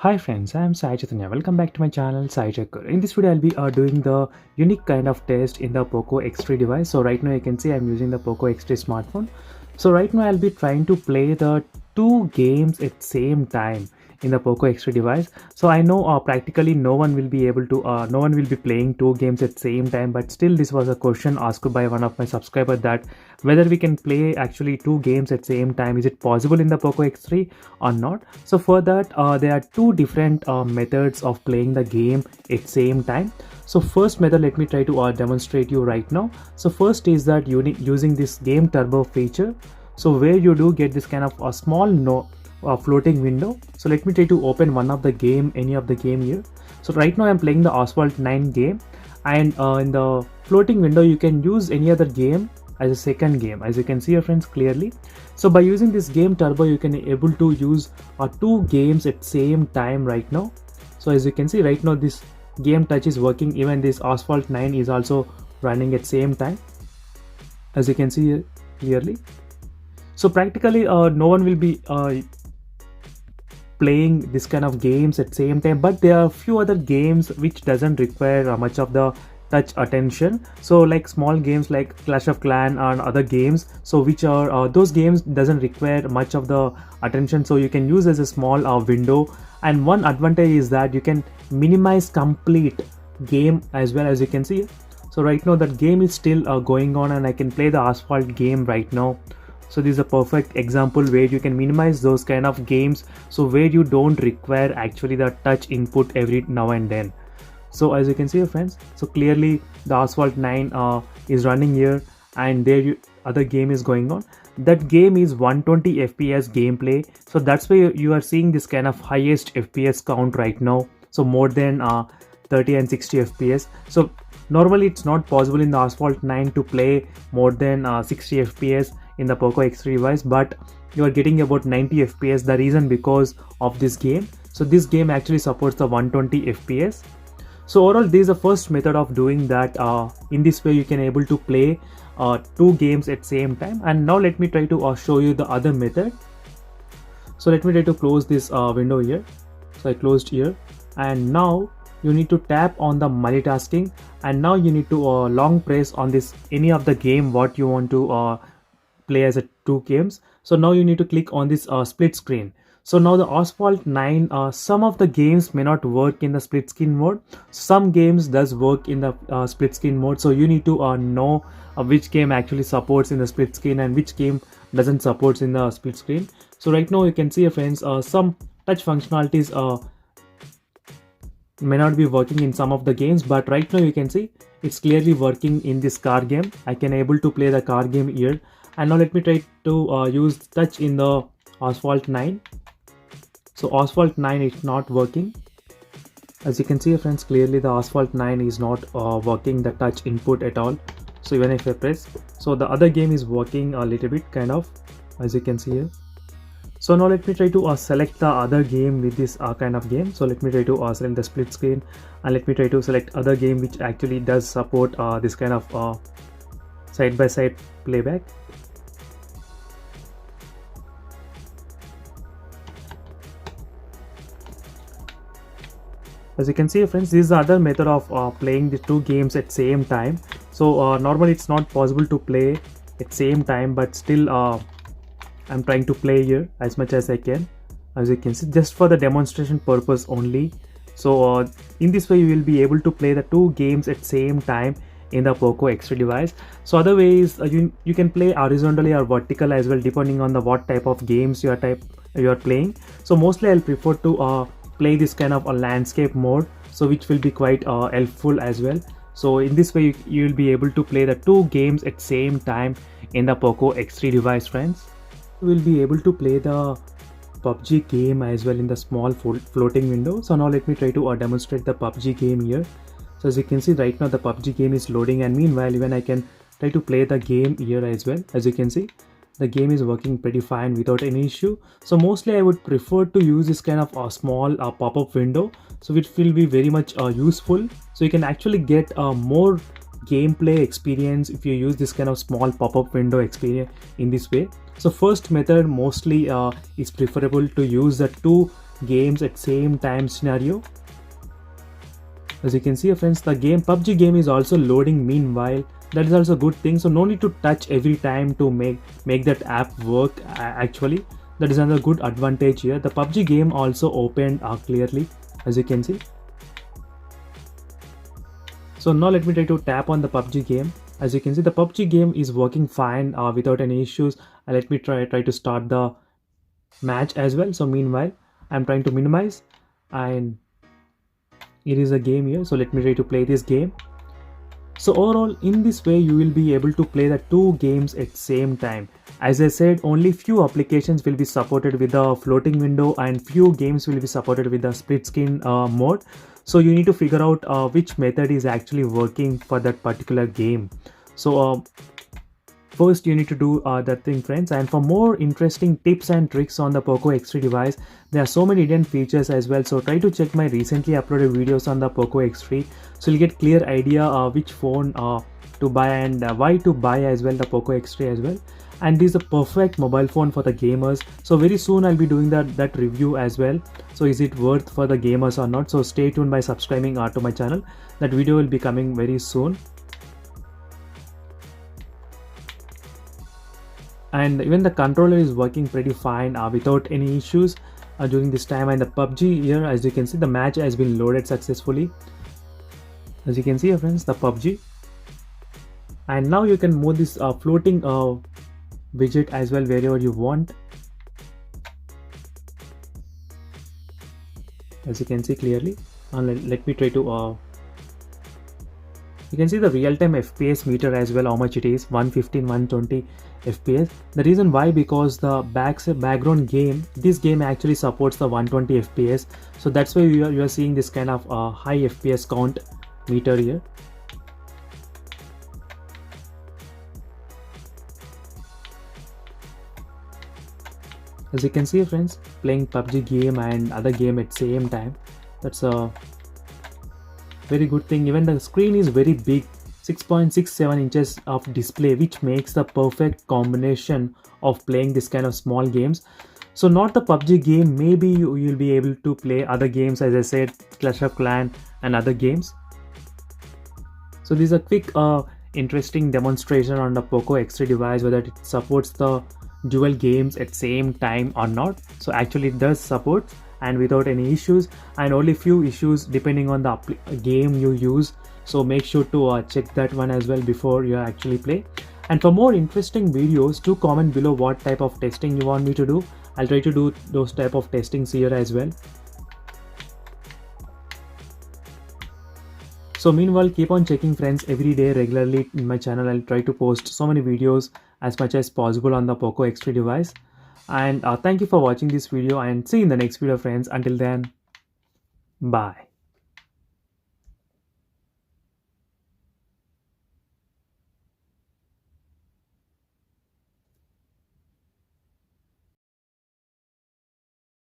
Hi friends, I am Sai Chaitanya. Welcome back to my channel Sai Checker. In this video, I'll be doing the unique kind of test in the POCO X3 device. So right now you can see I'm using the POCO X3 smartphone. So right now I'll be trying to play the two games at same time in the POCO X3 device. So I know practically no one will be playing two games at same time, but still this was a question asked by one of my subscribers that whether we can play actually two games at same time. Is it possible in the POCO X3 or not? So for that there are two different methods of playing the game at same time. So first method, let me try to demonstrate you right now. So first is that using this game turbo feature, so where you do get this kind of a small floating window. So let me try to open one of the game, any of the game here. So right now I'm playing the Asphalt 9 game, and in the floating window you can use any other game as a second game, as you can see your friends clearly. So by using this game turbo you can able to use two games at same time right now. So as you can see right now this game touch is working, even this Asphalt 9 is also running at same time, as you can see here clearly. So practically no one will be playing this kind of games at same time, but there are a few other games which doesn't require much of the touch attention. So like small games like Clash of Clan and other games, so which are those games doesn't require much of the attention, so you can use as a small window. And one advantage is that you can minimize complete game as well, as you can see. So right now that game is still going on and I can play the Asphalt game right now. So this is a perfect example where you can minimize those kind of games, so where you don't require actually the touch input every now and then. So as you can see friends, so clearly the Asphalt 9 is running here, and there other game is going on. That game is 120 fps gameplay, so that's why you are seeing this kind of highest fps count right now, so more than 30 and 60 fps. So normally it's not possible in the Asphalt 9 to play more than 60 fps in the POCO X3 device, but you are getting about 90 fps. The reason because of this game. So this game actually supports the 120 fps. So overall this is the first method of doing that. In this way you can able to play two games at same time. And now let me try to show you the other method. So let me try to close this window here. So I closed here, and now you need to tap on the multitasking, and now you need to long press on this any of the game what you want to play as a two games. So now you need to click on this split screen. So now the Asphalt 9, some of the games may not work in the split screen mode, some games does work in the split screen mode. So you need to know which game actually supports in the split screen and which game doesn't support in the split screen. So right now you can see friends, some touch functionalities may not be working in some of the games, but right now you can see it's clearly working in this car game. I can able to play the car game here. And now let me try to use touch in the Asphalt 9. So Asphalt 9 is not working. As you can see friends, clearly the Asphalt 9 is not working the touch input at all. So even if I press, so the other game is working a little bit kind of, as you can see here. So now let me try to select the other game with this kind of game. So let me try to select the split screen, and let me try to select other game which actually does support this kind of side-by-side playback. As you can see friends, this is the other method of playing the two games at same time. So normally it's not possible to play at same time, but still I'm trying to play here as much as I can, as you can see, just for the demonstration purpose only. So in this way you will be able to play the two games at same time in the POCO X3 device. So other ways you can play horizontally or vertical as well, depending on the what type of games you are playing. So mostly I'll prefer to play this kind of a landscape mode, so which will be quite helpful as well. So in this way you will be able to play the two games at same time in the POCO X3 device friends. You will be able to play the PUBG game as well in the small floating window. So now let me try to demonstrate the PUBG game here. So as you can see right now the PUBG game is loading, and meanwhile even I can try to play the game here as well. As you can see the game is working pretty fine without any issue. So mostly I would prefer to use this kind of a small pop-up window, so it will be very much useful. So you can actually get more gameplay experience if you use this kind of small pop-up window experience in this way. So first method mostly is preferable to use the two games at same time scenario. As you can see friends, the game PUBG game is also loading meanwhile. That is also a good thing, so no need to touch every time to make that app work. Actually, that is another good advantage here. The PUBG game also opened clearly, as you can see. So now let me try to tap on the PUBG game. As you can see, the PUBG game is working fine without any issues. Let me try to start the match as well. So meanwhile, I'm trying to minimize, and it is a game here. So let me try to play this game. So overall, in this way you will be able to play the two games at same time. As I said, only few applications will be supported with the floating window and few games will be supported with the split screen mode. So you need to figure out which method is actually working for that particular game. So first you need to do that thing friends, and for more interesting tips and tricks on the POCO X3 device, there are so many hidden features as well. So try to check my recently uploaded videos on the POCO X3, so you'll get clear idea which phone to buy and why to buy as well, the POCO X3 as well. And this is a perfect mobile phone for the gamers. So very soon I'll be doing that review as well. So is it worth for the gamers or not? So stay tuned by subscribing to my channel. That video will be coming very soon. And even the controller is working pretty fine without any issues during this time. And the PUBG here, as you can see, the match has been loaded successfully. As you can see friends, the PUBG. And now you can move this floating widget as well wherever you want. As you can see clearly. And let me try to you can see the real-time FPS meter as well, how much it is, 115, 120 FPS. The reason why, because the background game, this game actually supports the 120 FPS. So that's why you are seeing this kind of high FPS count meter here. As you can see friends, playing PUBG game and other game at same time. That's a very good thing. Even the screen is very big, 6.67 inches of display, which makes the perfect combination of playing this kind of small games. So not the PUBG game, maybe you'll be able to play other games, as I said, Clash of Clans and other games. So this is a quick interesting demonstration on the POCO X3 device, whether it supports the dual games at same time or not. So actually it does support, and without any issues, and only few issues depending on the game you use. So make sure to check that one as well before you actually play. And for more interesting videos, do comment below what type of testing you want me to do. I'll try to do those type of testings here as well. So meanwhile, keep on checking friends every day regularly in my channel. I'll try to post so many videos as much as possible on the POCO X3 device. And thank you for watching this video, and see you in the next video friends. Until then, bye.